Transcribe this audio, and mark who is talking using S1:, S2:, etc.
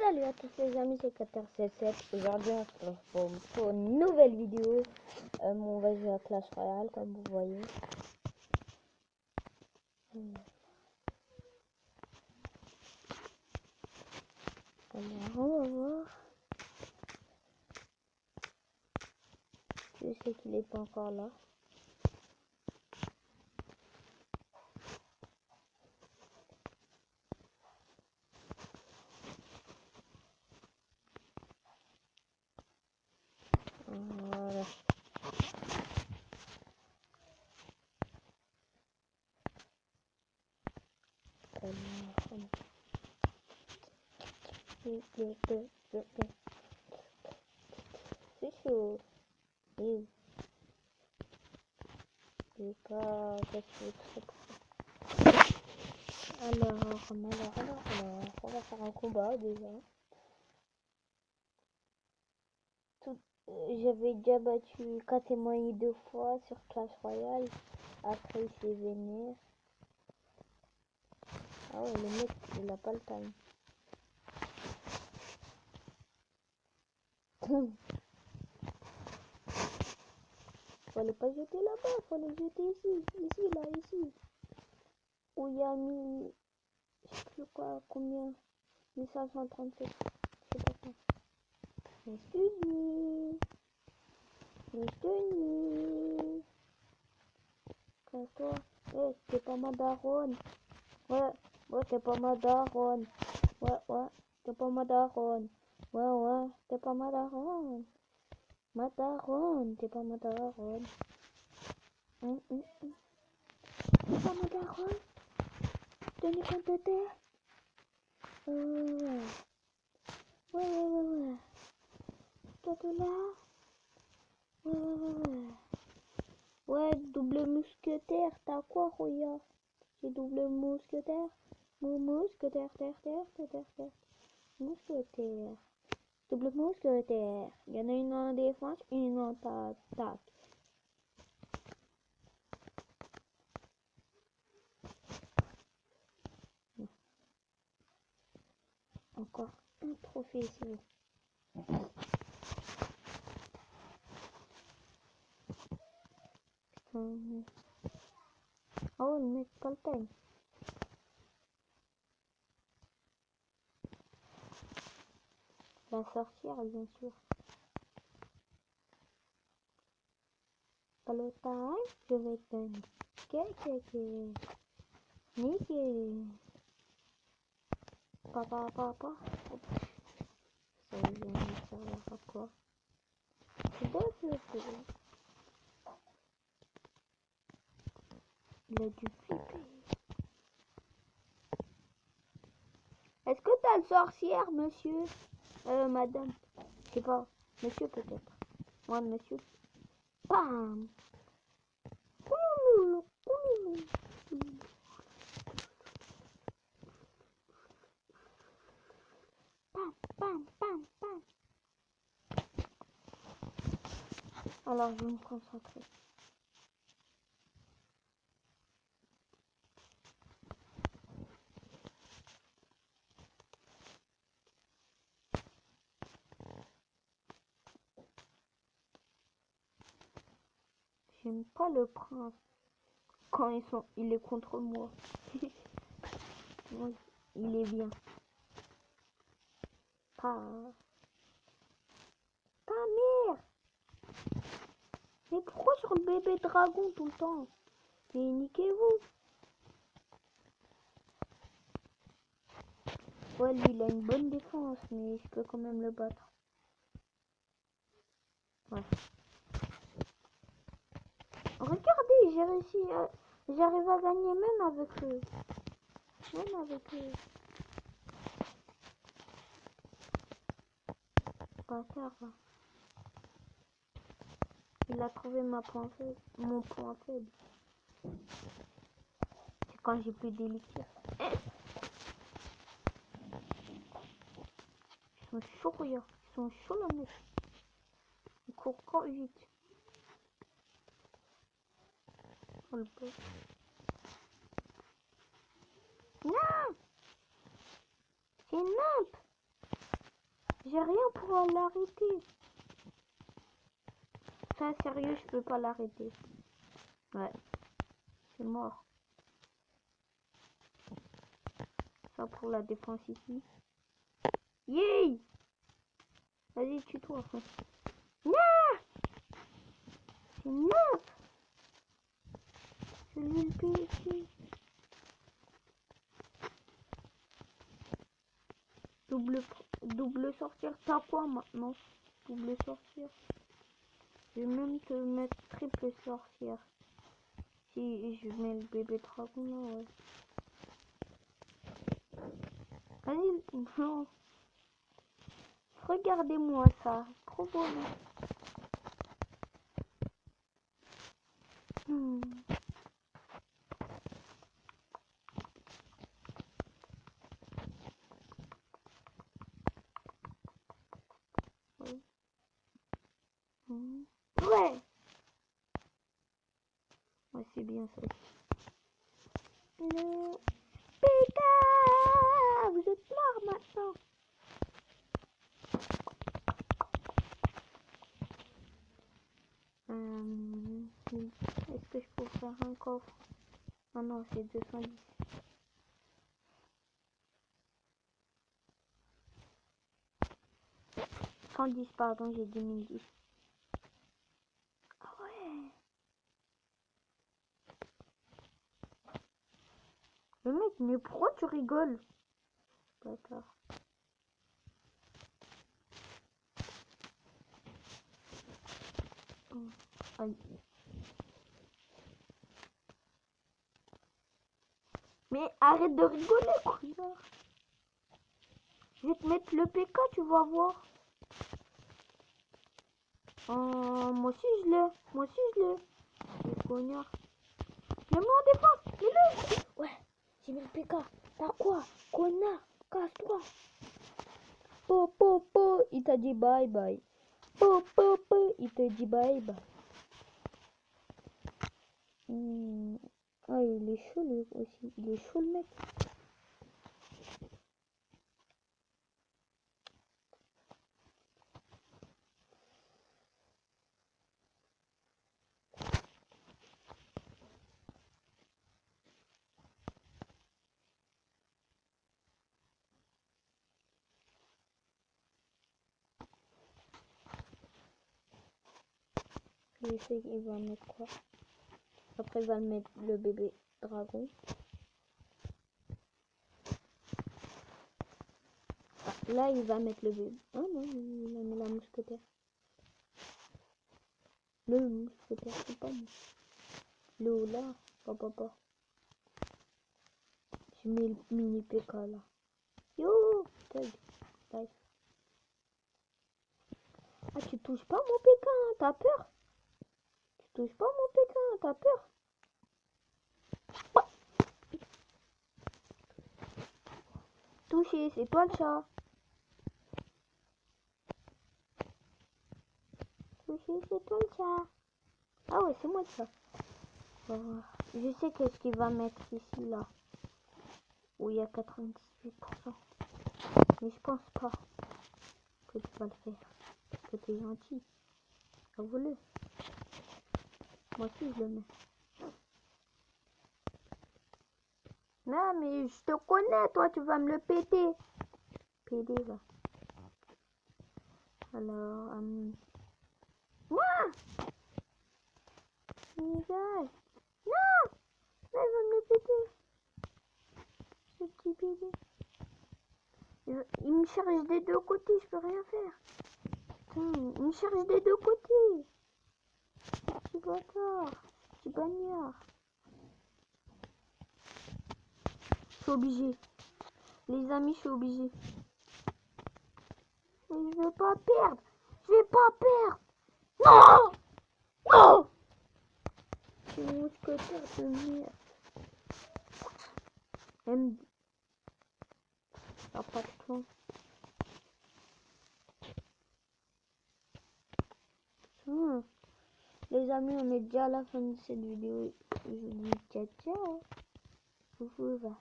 S1: Salut à tous les amis, c'est Cater77. Aujourd'hui on se retrouve pour une nouvelle vidéo. On va jouer à Clash Royale comme vous voyez. Alors on va voir. Je sais qu'il est pas encore là. Voilà. C'est chaud. C'est pas très. Alors, on va faire un combat déjà. J'avais déjà battu Katemoi 2 fois sur Clash Royale. Après il s'est vénère. Ah ouais, le mec il a pas le time. Fallait pas jeter là-bas, fallait jeter ici, ici. Où il y a mis, je sais plus quoi, combien, 1537, je sais pas quoi. Excuse-moi. Casse-toi. T'es pas ma daronne. Ouais, t'es pas ma daronne. Ouais, t'es pas ma daronne. Ouais, t'es pas ma daronne. Ma daronne, t'es pas ma daronne. T'es pas ma daronne. Tenez compte de terre. Ouais. Toi t'es là. Ouais, double mousquetaire, t'as quoi, regarde? J'ai double mousquetaire. Mousquetaire, terre. Mousquetaire. Double mousquetaire. Il y en a une en défense, une en attaque. Encore un trophée ici. Oh, le mec, pas le time. La sorcière, bien sûr. Pas le time, je vais te niquer. Papa. Ça y est, je vais me faire quoi. Il a dû flipper. Est-ce que t'as le sorcière, monsieur? Madame. Je sais pas. Monsieur, peut-être. Moi, monsieur. Bam! Bam. Alors, je vais me concentrer. J'aime pas le prince quand il est contre moi. Il est bien. Ta mère! Mais pourquoi sur le bébé dragon tout le temps? Mais niquez-vous! Ouais, lui il a une bonne défense, mais je peux quand même le battre. Ouais. Regardez, j'ai réussi à... J'arrive à gagner même avec eux. Bâtard, là. Il a trouvé mon point faible. C'est quand j'ai plus d'élixir. Ils sont chauds, regarde. Ils sont chauds, là, mec. Ils courent encore vite. Oh, le pauvre. Non! C'est une lampe! J'ai rien pour l'arrêter. Enfin, sérieux, je peux pas l'arrêter. Ouais. C'est mort. Ça pour la défense ici. Yay! Vas-y, tue-toi. Non! C'est neuf! Je lui le pied. Double sortir. T'as quoi maintenant? Double sortir. Je vais même te mettre triple sorcière. Si je mets le bébé dragon là, ouais. Vas-y, non. Regardez-moi ça. Trop beau. Ouais. Ouais, c'est bien ça. Le Pika, vous êtes mort maintenant. Est-ce que je peux faire un coffre? Ah non, c'est 210. 110, pardon, j'ai dit 1010. Ah ouais. Le mec, mais pourquoi tu rigoles? D'accord. Aïe. Mais arrête de rigoler, quoi. Je vais te mettre le PK, tu vas voir. Moi aussi je l'ai. Moi aussi je l'ai. Les cognards. Le mot en défense. Le Ouais, j'ai mis le PK. T'as quoi? Connard, casse-toi. Po, il t'a dit bye bye. Po, il te dit bye bye. Ah, il est chaud lui aussi. Il est chaud le mec. Je sais qu'il va mettre quoi. Après il va mettre le bébé dragon. Ah, là il va mettre le bébé. Oh non, il a mis la mousquetaire. Le mousquetaire, c'est pas moi. Le là, pas. J'ai mis le mini PK là. Yo, tag. Bye. Ah, tu touches pas mon PK, hein, t'as peur? Tu touches pas mon PK, hein, t'as peur? Touché, c'est toi le chat. Touché, c'est toi le chat. Ah ouais, c'est moi le chat. On va voir. Je sais qu'est-ce qu'il va mettre ici là. Où il y a 98%. Mais je pense pas que tu vas le faire. Que t'es gentil. Avoue-le. Moi aussi je le mets. Non mais je te connais, toi tu vas me le péter. PD va. Alors, non! Miguel! Non! Là, il va me le péter. Ce petit PD. Il me charge des deux côtés, je peux rien faire. Putain, il me charge des deux côtés. Petit bâtard. Petit bagnard. Je suis obligé. Les amis, je suis obligé. Mais je veux pas perdre. Je vais pas perdre. Non! Non! C'est une mousquetaire de merde. MD. Ça n'a pas de plan. Les amis, on est déjà à la fin de cette vidéo. Je vous dis ciao ciao. Vous va.